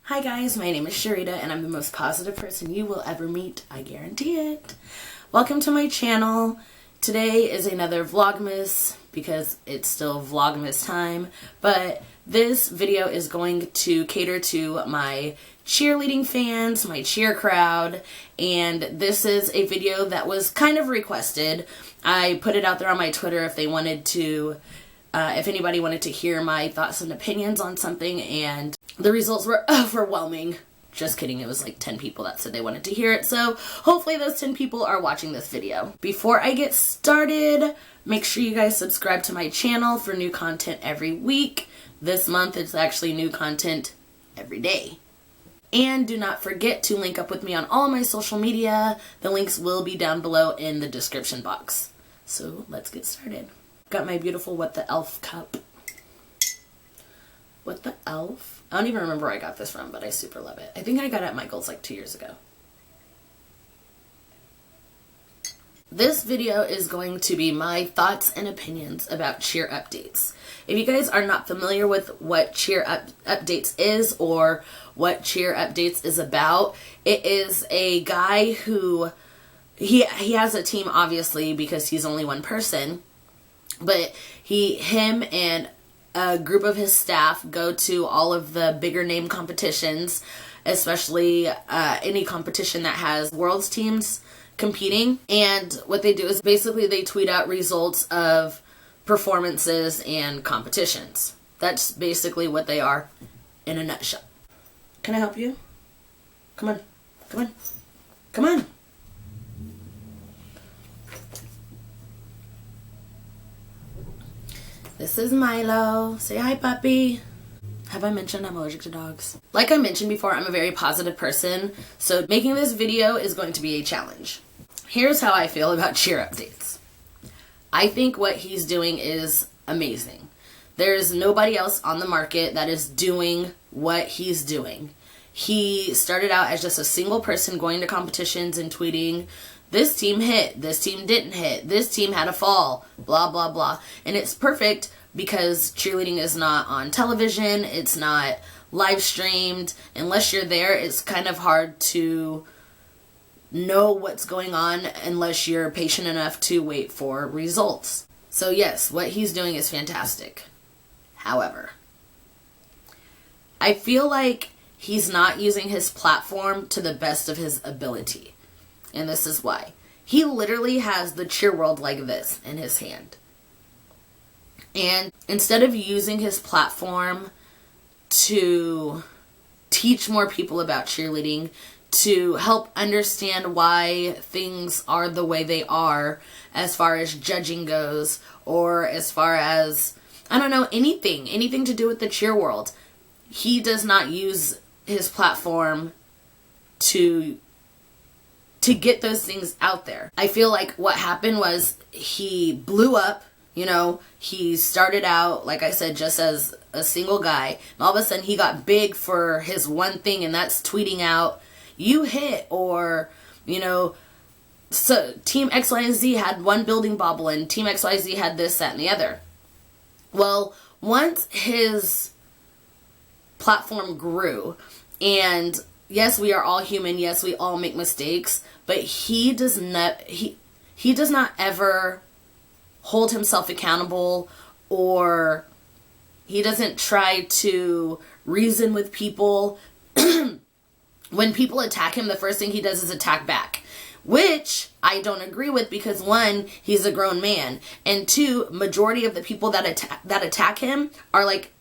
Hi guys, my name is Cherita and I'm the most positive person you will ever meet, I guarantee it. Welcome to my channel. Today is another Vlogmas because it's still Vlogmas time, but this video is going to cater to my cheerleading fans, my cheer crowd, and this is a video that was kind of requested. I put it out there on my Twitter if they wanted to, if anybody wanted to hear my thoughts and opinions on something, and the results were overwhelming. Just kidding, it was like 10 people that said they wanted to hear it, so hopefully those 10 people are watching this video. Before I get started, make sure you guys subscribe to my channel for new content every week. This month it's actually new content every day. And do not forget to link up with me on all my social media. The links will be down below in the description box. So let's get started. Got my beautiful What the Elf cup. What the Elf? I don't even remember where I got this from, but I super love it. I think I got it at Michael's like 2 years ago. This video is going to be my thoughts and opinions about CheerUpdates. If you guys are not familiar with what CheerUpdates is or what CheerUpdates is about, it is a guy who, he has a team obviously because he's only one person, but him and a group of his staff go to all of the bigger name competitions, especially any competition that has world's teams competing. And what they do is basically they tweet out results of performances and competitions. That's basically what they are in a nutshell. Can I help you? Come on. Come on. Come on. This is Milo. Say hi, puppy. Have I mentioned I'm allergic to dogs? Like I mentioned before, I'm a very positive person, so making this video is going to be a challenge. Here's how I feel about CheerUpdates. I think what he's doing is amazing. There's nobody else on the market that is doing what he's doing. He started out as just a single person going to competitions and tweeting, this team hit, this team didn't hit, this team had a fall, blah, blah, blah. And it's perfect because cheerleading is not on television, it's not live streamed. Unless you're there, it's kind of hard to know what's going on unless you're patient enough to wait for results. So yes, what he's doing is fantastic. However, I feel like he's not using his platform to the best of his ability. And this is why. He literally has the cheer world like this in his hand. And instead of using his platform to teach more people about cheerleading, to help understand why things are the way they are as far as judging goes, or as far as, I don't know, anything to do with the cheer world, he does not use his platform to get those things out there. I feel like what happened was he blew up, you know, he started out, like I said, just as a single guy, and all of a sudden he got big for his one thing, and that's tweeting out, you hit, or, you know, so Team X, Y, and Z had one building bobble, and Team X, Y, Z had this, that, and the other. Well, once his platform grew, and yes, we are all human, yes, we all make mistakes, but he does not ever hold himself accountable, or he doesn't try to reason with people. When people attack him, the first thing he does is attack back, which I don't agree with because one, he's a grown man, and two, majority of the people that attack him are like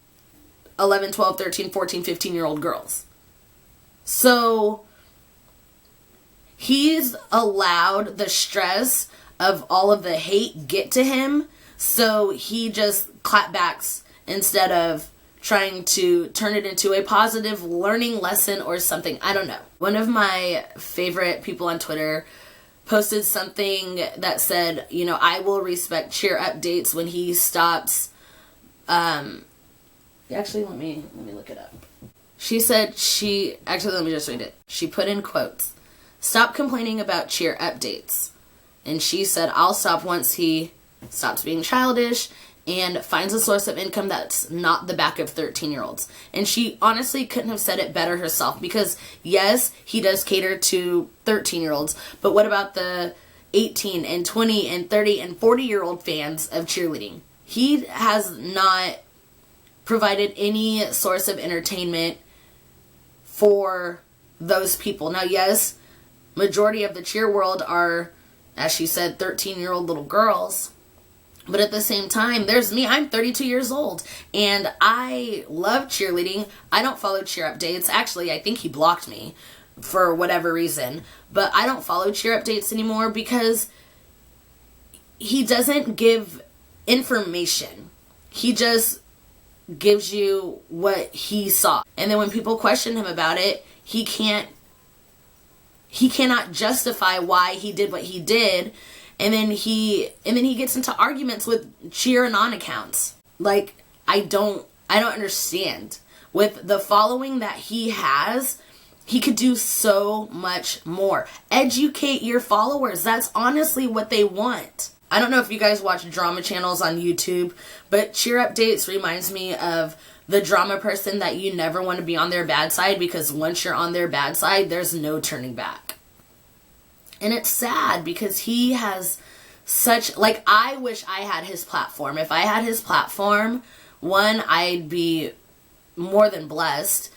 11, 12, 13, 14, 15-year-old girls. So he's allowed the stress of all of the hate get to him, so he just clapbacks instead of trying to turn it into a positive learning lesson or something. I don't know. One of my favorite people on Twitter posted something that said, you know, I will respect CheerUpdates when he stops. Actually, let me look it up. She said let me just read it. She put in quotes, "Stop complaining about CheerUpdates." And she said, I'll stop once he stops being childish and finds a source of income that's not the back of 13-year-olds. And she honestly couldn't have said it better herself, because yes, he does cater to 13-year-olds, but what about the 18 and 20 and 30 and 40-year-old fans of cheerleading? He has not provided any source of entertainment for those people. Now, yes, majority of the cheer world are, as she said, 13-year-old little girls. But at the same time, there's me. I'm 32 years old, and I love cheerleading. I don't follow CheerUpdates. Actually, I think he blocked me for whatever reason. But I don't follow CheerUpdates anymore because he doesn't give information. He just gives you what he saw. And then when people question him about it, he cannot justify why he did what he did. And then he gets into arguments with cheer and on accounts. Like, I don't understand. With the following that he has, he could do so much more. Educate your followers. That's honestly what they want. I don't know if you guys watch drama channels on YouTube, but CheerUpdates reminds me of the drama person that you never want to be on their bad side, because once you're on their bad side, there's no turning back. And it's sad because he has such, like, I wish I had his platform. If I had his platform, one, I'd be more than blessed,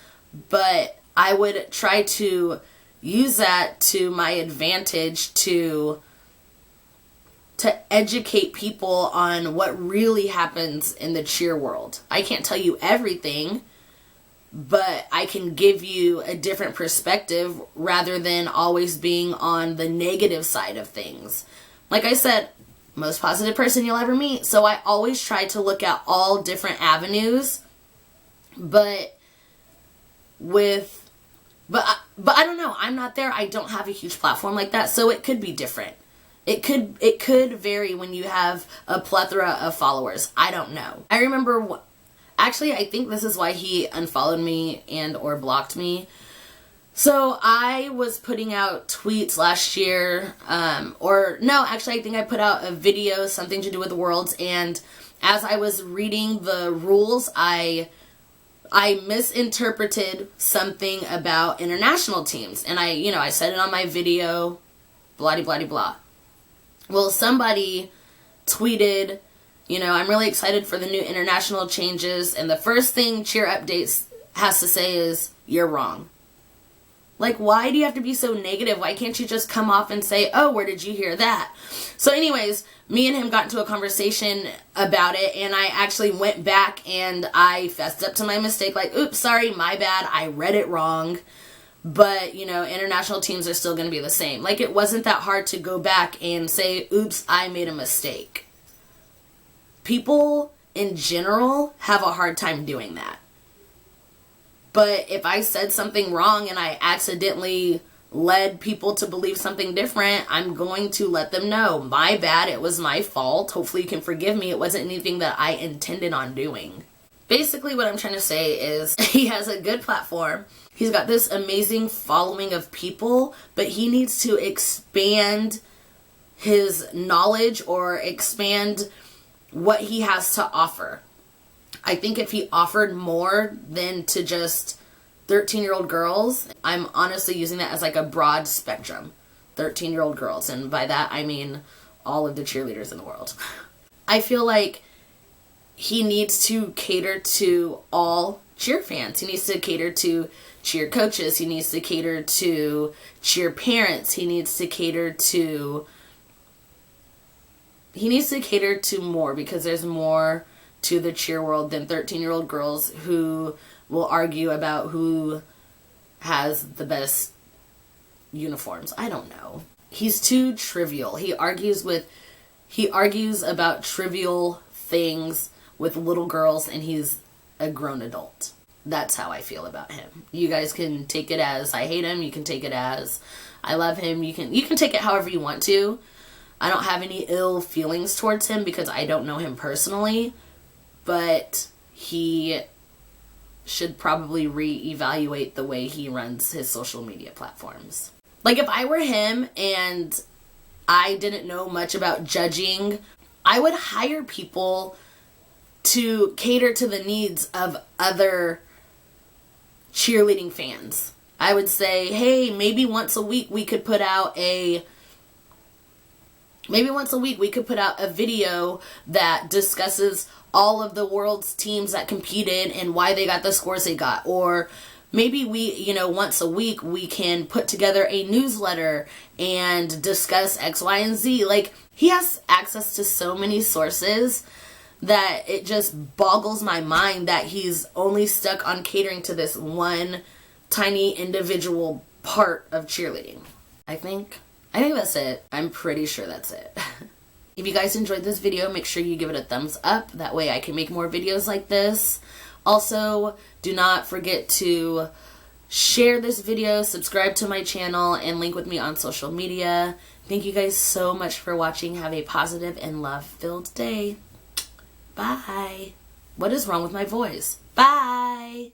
but I would try to use that to my advantage to educate people on what really happens in the cheer world. I can't tell you everything, but I can give you a different perspective rather than always being on the negative side of things. Like I said, most positive person you'll ever meet. So I always try to look at all different avenues, but I don't know. I'm not there. I don't have a huge platform like that, so it could be different. It could vary when you have a plethora of followers. I don't know. I remember. Actually, I think this is why he unfollowed me and or blocked me. So I was putting out tweets last year, I think I put out a video, something to do with the Worlds, and as I was reading the rules, I misinterpreted something about international teams, and I said it on my video, blah, blah, blah, blah. Well, somebody tweeted, I'm really excited for the new international changes, and the first thing CheerUpdates has to say is, you're wrong. Like, why do you have to be so negative? Why can't you just come off and say, oh, where did you hear that? So anyways, me and him got into a conversation about it, and I actually went back and I fessed up to my mistake, like, oops, sorry, my bad, I read it wrong. But, international teams are still going to be the same. Like, it wasn't that hard to go back and say, oops, I made a mistake. People in general have a hard time doing that. But if I said something wrong and I accidentally led people to believe something different, I'm going to let them know. My bad, it was my fault. Hopefully you can forgive me. It wasn't anything that I intended on doing. Basically what I'm trying to say is he has a good platform. He's got this amazing following of people, but he needs to expand his knowledge or expand what he has to offer. I think if he offered more than to just 13-year-old girls, I'm honestly using that as like a broad spectrum. 13-year-old girls, and by that I mean all of the cheerleaders in the world. I feel like he needs to cater to all cheer fans. He needs to cater to cheer coaches. He needs to cater to cheer parents. He needs to cater to more, because there's more to the cheer world than 13-year-old girls who will argue about who has the best uniforms. I don't know. He's too trivial. He argues about trivial things with little girls, and he's a grown adult. That's how I feel about him. You guys can take it as I hate him. You can take it as I love him. You can take it however you want to. I don't have any ill feelings towards him because I don't know him personally, but he should probably reevaluate the way he runs his social media platforms. Like, if I were him and I didn't know much about judging, I would hire people to cater to the needs of other cheerleading fans. I would say, hey, maybe once a week we could put out a video that discusses all of the world's teams that competed and why they got the scores they got. Or maybe we, once a week we can put together a newsletter and discuss X, Y, and Z. Like, he has access to so many sources that it just boggles my mind that he's only stuck on catering to this one tiny individual part of cheerleading. I think that's it. I'm pretty sure that's it. If you guys enjoyed this video, make sure you give it a thumbs up. That way I can make more videos like this. Also, do not forget to share this video, subscribe to my channel, and link with me on social media. Thank you guys so much for watching. Have a positive and love-filled day. Bye. What is wrong with my voice? Bye.